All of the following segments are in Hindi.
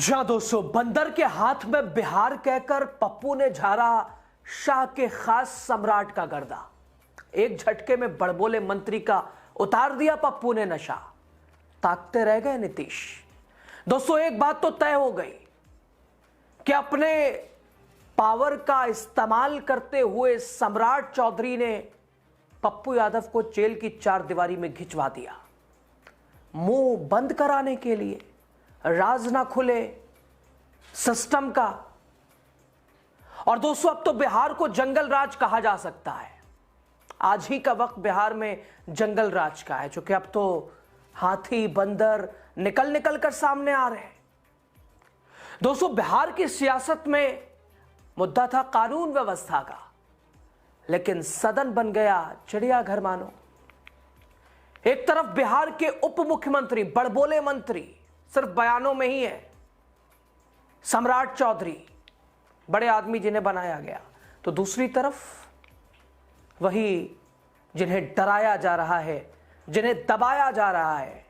जहां दोस्तों बंदर के हाथ में बिहार कहकर पप्पू ने झाड़ा शाह के खास सम्राट का गर्दा। एक झटके में बड़बोले मंत्री का उतार दिया पप्पू ने नशा। ताकते रह गए नीतीश। दोस्तों एक बात तो तय हो गई कि अपने पावर का इस्तेमाल करते हुए सम्राट चौधरी ने पप्पू यादव को जेल की चार दीवारी में घिंचवा दिया, मुंह बंद कराने के लिए, राज ना खुले सिस्टम का। और दोस्तों अब तो बिहार को जंगल राज कहा जा सकता है। आज ही का वक्त बिहार में जंगल राज का है, क्योंकि अब तो हाथी बंदर निकल निकल कर सामने आ रहे हैं। दोस्तों बिहार की सियासत में मुद्दा था कानून व्यवस्था का, लेकिन सदन बन गया चिड़ियाघर मानो। एक तरफ बिहार के उप मुख्यमंत्री, बड़बोले मंत्री, सिर्फ बयानों में ही है, सम्राट चौधरी, बड़े आदमी जिन्हें बनाया गया, तो दूसरी तरफ वही जिन्हें डराया जा रहा है, जिन्हें दबाया जा रहा है,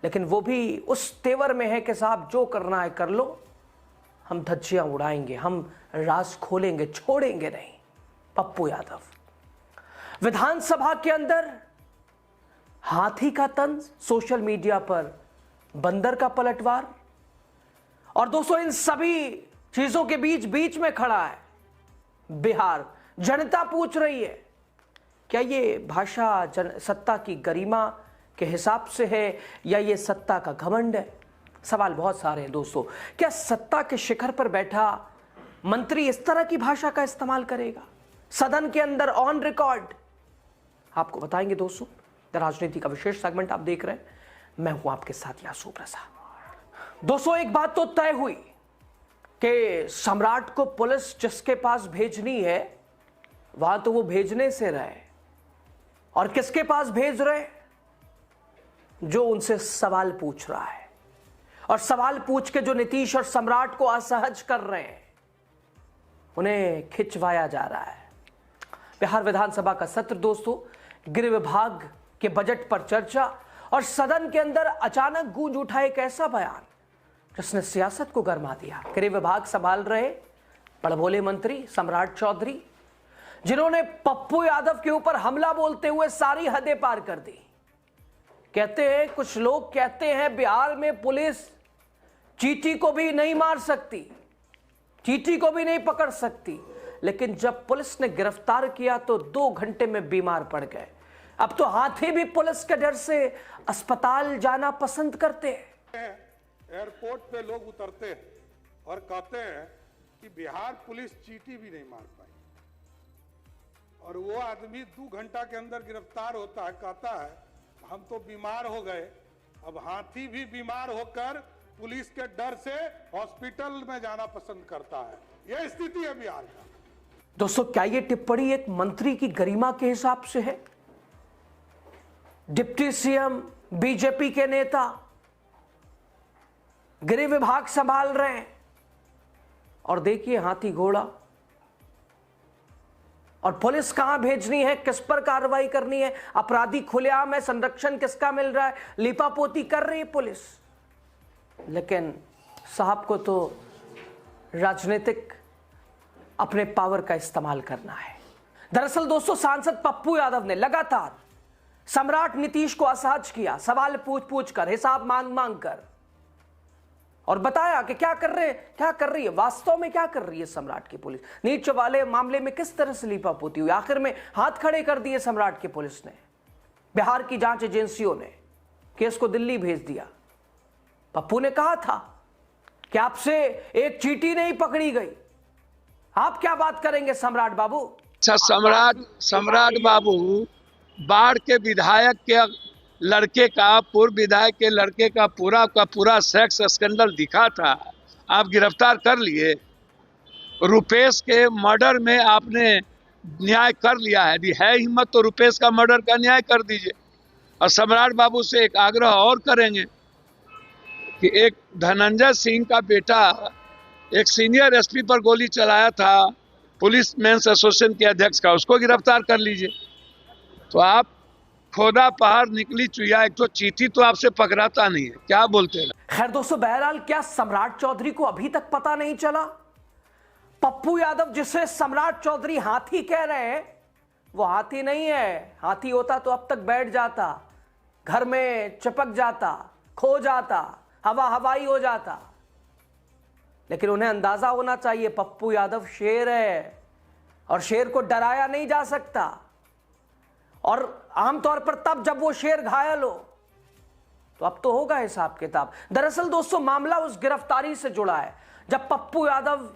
लेकिन वो भी उस तेवर में है कि साहब जो करना है कर लो, हम धज्जियां उड़ाएंगे, हम राज खोलेंगे, छोड़ेंगे नहीं। पप्पू यादव विधानसभा के अंदर हाथी का तंज, सोशल मीडिया पर बंदर का पलटवार। और दोस्तों इन सभी चीजों के बीच में खड़ा है बिहार। जनता पूछ रही है क्या ये भाषा सत्ता की गरिमा के हिसाब से है या ये सत्ता का घमंड है। सवाल बहुत सारे हैं दोस्तों। क्या सत्ता के शिखर पर बैठा मंत्री इस तरह की भाषा का इस्तेमाल करेगा सदन के अंदर ऑन रिकॉर्ड? आपको बताएंगे दोस्तों। राजनीति का विशेष सेगमेंट आप देख रहे हैं, मैं हूं आपके साथ यासू प्रसाद। दोस्तों एक बात तो तय हुई कि सम्राट को पुलिस जिसके पास भेजनी है वहां तो वो भेजने से रहे, और किसके पास भेज रहे? जो उनसे सवाल पूछ रहा है, और सवाल पूछ के जो नीतीश और सम्राट को असहज कर रहे हैं उन्हें खिंचवाया जा रहा है। बिहार विधानसभा का सत्र दोस्तों, गृह विभाग के बजट पर चर्चा, और सदन के अंदर अचानक गूंज उठा एक ऐसा बयान जिसने सियासत को गरमा दिया। गृह विभाग संभाल रहे बड़बोले मंत्री सम्राट चौधरी, जिन्होंने पप्पू यादव के ऊपर हमला बोलते हुए सारी हदें पार कर दी। कहते हैं, कुछ लोग कहते हैं बिहार में पुलिस चींटी को भी नहीं मार सकती, चींटी को भी नहीं पकड़ सकती, लेकिन जब पुलिस ने गिरफ्तार किया तो 2 घंटे में बीमार पड़ गए। अब तो हाथी भी पुलिस के डर से अस्पताल जाना पसंद करते हैं। एयरपोर्ट पे लोग उतरते हैं और कहते हैं कि बिहार पुलिस चींटी भी नहीं मार पाई, और वो आदमी 2 घंटा के अंदर गिरफ्तार होता है, कहता है हम तो बीमार हो गए। अब हाथी भी बीमार होकर पुलिस के डर से हॉस्पिटल में जाना पसंद करता है। यह स्थिति है बिहार का। दोस्तों क्या ये टिप्पणी एक मंत्री की गरिमा के हिसाब से है? डिप्टी सीएम, बीजेपी के नेता, गृह विभाग संभाल रहे हैं, और देखिए हाथी घोड़ा। और पुलिस कहां भेजनी है, किस पर कार्रवाई करनी है, अपराधी खुलेआम है, संरक्षण किसका मिल रहा है, लीपापोती कर रही है पुलिस। लेकिन साहब को तो राजनीतिक अपने पावर का इस्तेमाल करना है। दरअसल दोस्तों सांसद पप्पू यादव ने लगातार सम्राट नीतीश को असहज किया, सवाल पूछ कर, हिसाब मांग कर, और बताया कि क्या कर रही है वास्तव में, क्या कर रही है सम्राट की पुलिस। नीच वाले मामले में किस तरह से लीपापोती हुई, आखिर में हाथ खड़े कर दिए सम्राट की पुलिस ने। बिहार की जांच एजेंसियों ने केस को दिल्ली भेज दिया। पप्पू ने कहा था कि आपसे एक चींटी नहीं पकड़ी गई, आप क्या बात करेंगे सम्राट बाबू? अच्छा, सम्राट बाबू बाढ़ के विधायक के लड़के का, पूर्व विधायक के लड़के का पूरा सेक्स स्कैंडल दिखा था, आप गिरफ्तार कर लिए। रुपेश के मर्डर में आपने न्याय कर लिया है। यदि है हिम्मत तो रुपेश का मर्डर का न्याय कर दीजिए। और सम्राट बाबू से एक आग्रह और करेंगे कि एक धनंजय सिंह का बेटा एक सीनियर एसपी पर गोली चलाया था, पुलिस मेंस एसोसिएशन के अध्यक्ष का, उसको गिरफ्तार कर लीजिए। तो आप खोदा पहाड़ निकली चुया, एक तो चींटी तो आपसे पकड़ाता नहीं है, क्या बोलते हैं। खैर दोस्तों, बहरहाल क्या सम्राट चौधरी को अभी तक पता नहीं चला? पप्पू यादव जिसे सम्राट चौधरी हाथी कह रहे हैं, वो हाथी नहीं है। हाथी होता तो अब तक बैठ जाता, घर में चिपक जाता, खो जाता, हवाई हो जाता। लेकिन उन्हें अंदाजा होना चाहिए पप्पू यादव शेर है और शेर को डराया नहीं जा सकता, और आमतौर पर तब जब वो शेर घायल हो। तो अब तो होगा हिसाब किताब। दरअसल दोस्तों, मामला उस गिरफ्तारी से जुड़ा है जब पप्पू यादव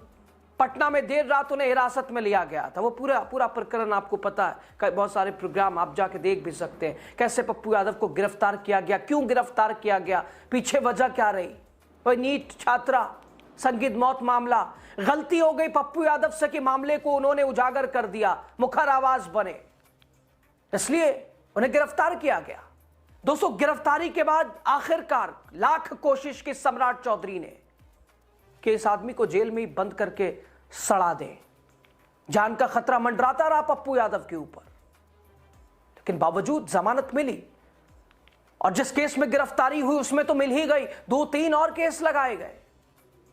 पटना में देर रात उन्हें हिरासत में लिया गया था। वो पूरा प्रकरण आपको पता है, बहुत सारे प्रोग्राम आप जाके देख भी सकते हैं, कैसे पप्पू यादव को गिरफ्तार किया गया, क्यों गिरफ्तार किया गया, पीछे वजह क्या रही। वही नीट छात्रा संगीत मौत मामला, गलती हो गई पप्पू यादव से कि मामले को उन्होंने उजागर कर दिया, मुखर आवाज बने, इसलिए उन्हें गिरफ्तार किया गया। दोस्तों, गिरफ्तारी के बाद आखिरकार लाख कोशिश की सम्राट चौधरी ने कि इस आदमी को जेल में ही बंद करके सड़ा दें। जान का खतरा मंडराता रहा पप्पू यादव के ऊपर, लेकिन बावजूद जमानत मिली, और जिस केस में गिरफ्तारी हुई उसमें तो मिल ही गई। 2-3 और केस लगाए गए,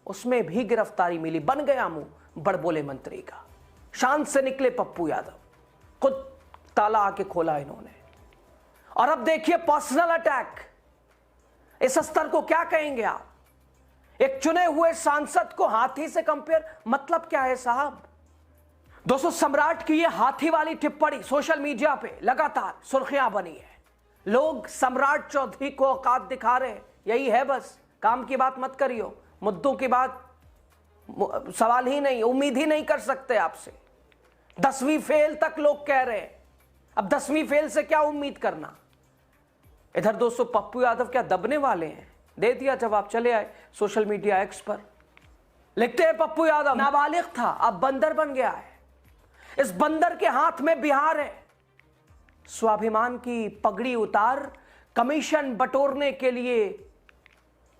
उसमें भी गिरफ्तारी मिली। बन गया मुंह बड़बोले मंत्री का। शान से निकले पप्पू यादव, खुद ताला आके खोला इन्होंने। और अब देखिए पर्सनल अटैक, इस स्तर को क्या कहेंगे आप? एक चुने हुए सांसद को हाथी से कंपेयर, मतलब क्या है साहब? दोस्तों, सम्राट की ये हाथी वाली टिप्पणी सोशल मीडिया पे लगातार सुर्खियां बनी है। लोग सम्राट चौधरी को औकात दिखा रहे हैं, यही है बस। काम की बात मत करियो, मुद्दों की बात सवाल ही नहीं, उम्मीद ही नहीं कर सकते आपसे। 10वीं फेल तक लोग कह रहे हैं, अब 10वीं फेल से क्या उम्मीद करना। इधर दोस्तों, पप्पू यादव क्या दबने वाले हैं? दे दिया जवाब, चले आए सोशल मीडिया एक्स पर, लिखते हैं पप्पू यादव नाबालिग था, अब बंदर बन गया है। इस बंदर के हाथ में बिहार है। स्वाभिमान की पगड़ी उतार, कमीशन बटोरने के लिए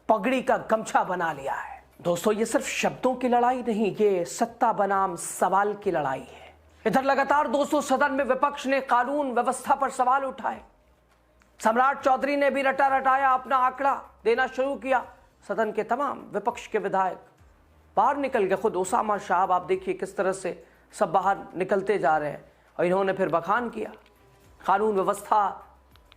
पगड़ी का गमछा बना लिया है। दोस्तों, ये सिर्फ शब्दों की लड़ाई नहीं, ये सत्ता बनाम सवाल की लड़ाई है। इधर लगातार दोस्तों सदन में विपक्ष ने कानून व्यवस्था पर सवाल उठाए। सम्राट चौधरी ने भी रटा रटाया अपना आंकड़ा देना शुरू किया। सदन के तमाम विपक्ष के विधायक बाहर निकल गए। खुद ओसामा साहब, आप देखिए किस तरह से सब बाहर निकलते जा रहे हैं, और इन्होंने फिर बखान किया। कानून व्यवस्था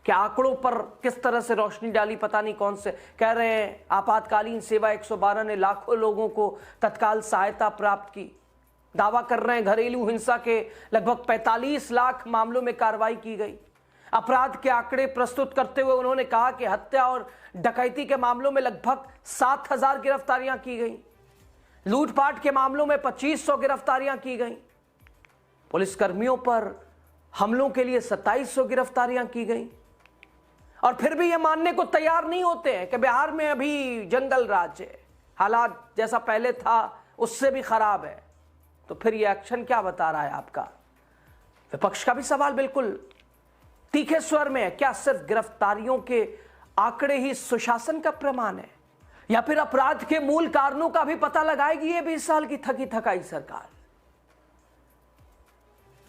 के आंकड़ों पर किस तरह से रोशनी डाली, पता नहीं कौन से। कह रहे हैं आपातकालीन सेवा 112 ने लाखों लोगों को तत्काल सहायता प्राप्त की। दावा कर रहे हैं घरेलू हिंसा के लगभग 45 लाख मामलों में कार्रवाई की गई। अपराध के आंकड़े प्रस्तुत करते हुए उन्होंने कहा कि हत्या और डकैती के मामलों में लगभग 7,000 गिरफ्तारियां की गई। लूटपाट के मामलों में 2500 गिरफ्तारियां की गई। पुलिसकर्मियों पर हमलों के लिए 2700 गिरफ्तारियां की गई। और फिर भी ये मानने को तैयार नहीं होते हैं कि बिहार में अभी जंगल राज है, हालात जैसा पहले था उससे भी खराब है। तो फिर ये एक्शन क्या बता रहा है आपका? विपक्ष का भी सवाल बिल्कुल तीखे स्वर में है। क्या सिर्फ गिरफ्तारियों के आंकड़े ही सुशासन का प्रमाण है, या फिर अपराध के मूल कारणों का भी पता लगाएगी ये 20 साल की थकी थकाई सरकार?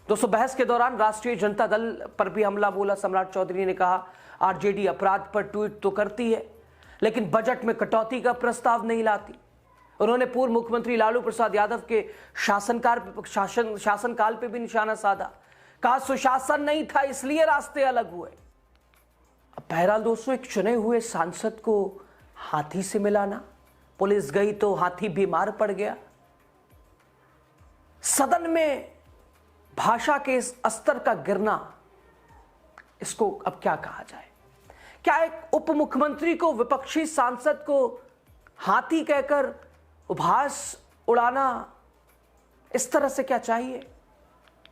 दोस्तों, बहस के दौरान राष्ट्रीय जनता दल पर भी हमला बोला सम्राट चौधरी ने। कहा आरजेडी अपराध पर ट्वीट तो करती है, लेकिन बजट में कटौती का प्रस्ताव नहीं लाती। उन्होंने पूर्व मुख्यमंत्री लालू प्रसाद यादव के शासनकाल पे भी निशाना साधा। कहा सुशासन नहीं था इसलिए रास्ते अलग हुए। अब बहरहाल दोस्तों, एक चुने हुए सांसद को हाथी से मिलाना, पुलिस गई तो हाथी बीमार पड़ गया। सदन में भाषा के इस स्तर का गिरना, इसको अब क्या कहा जाए? क्या एक उप मुख्यमंत्री को, विपक्षी सांसद को हाथी कहकर उपहास उड़ाना इस तरह से क्या चाहिए?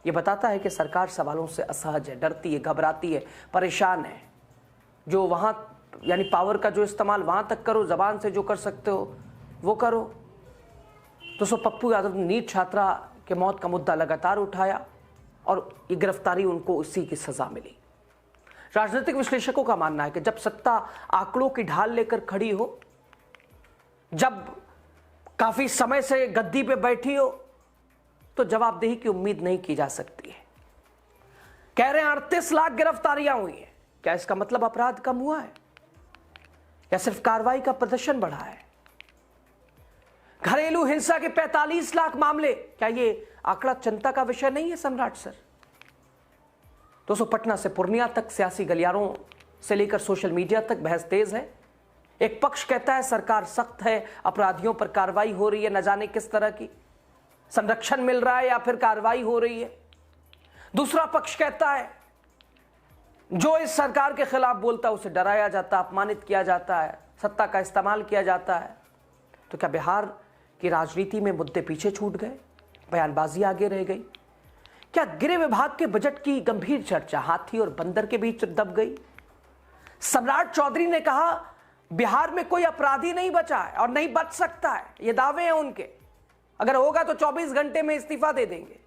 यह बताता है कि सरकार सवालों से असहज है, डरती है, घबराती है, परेशान है। जो वहां यानी पावर का जो इस्तेमाल वहां तक करो, जबान से जो कर सकते हो वो करो। दोस्तों, पप्पू यादव ने नीट छात्रा के मौत का मुद्दा लगातार उठाया और ये गिरफ्तारी उनको उसी की सजा मिली। राजनीतिक विश्लेषकों का मानना है कि जब सत्ता आंकड़ों की ढाल लेकर खड़ी हो, जब काफी समय से गद्दी पे बैठी हो, तो जवाबदेही की उम्मीद नहीं की जा सकती है। कह रहे हैं 38 लाख गिरफ्तारियां हुई हैं, क्या इसका मतलब अपराध कम हुआ है या सिर्फ कार्रवाई का प्रदर्शन बढ़ा है? घरेलू हिंसा के 45 लाख मामले, क्या ये आंकड़ा चिंता का विषय नहीं है सम्राट सर? दोस्तों, पटना से पूर्णिया तक सियासी गलियारों से लेकर सोशल मीडिया तक बहस तेज है। एक पक्ष कहता है सरकार सख्त है, अपराधियों पर कार्रवाई हो रही है, न जाने किस तरह की संरक्षण मिल रहा है या फिर कार्रवाई हो रही है। दूसरा पक्ष कहता है जो इस सरकार के खिलाफ बोलता है उसे डराया जाता, अपमानित किया जाता है, सत्ता का इस्तेमाल किया जाता है। तो क्या बिहार की राजनीति में मुद्दे पीछे छूट गए, बयानबाजी आगे रह गई? क्या गृह विभाग के बजट की गंभीर चर्चा हाथी और बंदर के बीच दब गई? सम्राट चौधरी ने कहा बिहार में कोई अपराधी नहीं बचा है और नहीं बच सकता है। ये दावे हैं उनके, अगर होगा तो 24 घंटे में इस्तीफा दे देंगे।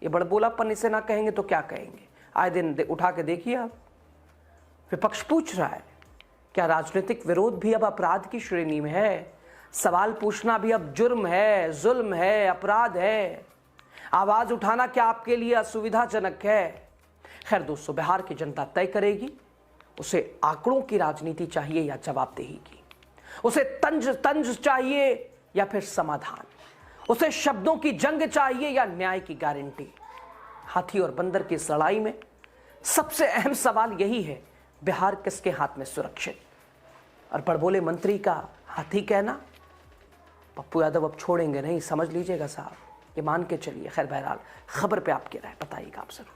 ये बड़बोलापन इसे ना कहेंगे तो क्या कहेंगे? आए दिन उठा के देखिए आप। विपक्ष पूछ रहा है क्या राजनीतिक विरोध भी अब अपराध की श्रेणी में है? सवाल पूछना भी अब जुर्म है, जुल्म है, अपराध है। आवाज उठाना क्या आपके लिए असुविधाजनक है? खैर दोस्तों, बिहार की जनता तय करेगी उसे आंकड़ों की राजनीति चाहिए या जवाबदेही की, उसे तंज चाहिए या फिर समाधान, उसे शब्दों की जंग चाहिए या न्याय की गारंटी। हाथी और बंदर की इस लड़ाई में सबसे अहम सवाल यही है, बिहार किसके हाथ में सुरक्षित? और बड़बोले मंत्री का हाथी कहना पप्पू यादव अब छोड़ेंगे नहीं, समझ लीजिएगा साहब, ये मान के चलिए। खैर बहरहाल, खबर पे आपकी राय बताइएगा आप जरूर।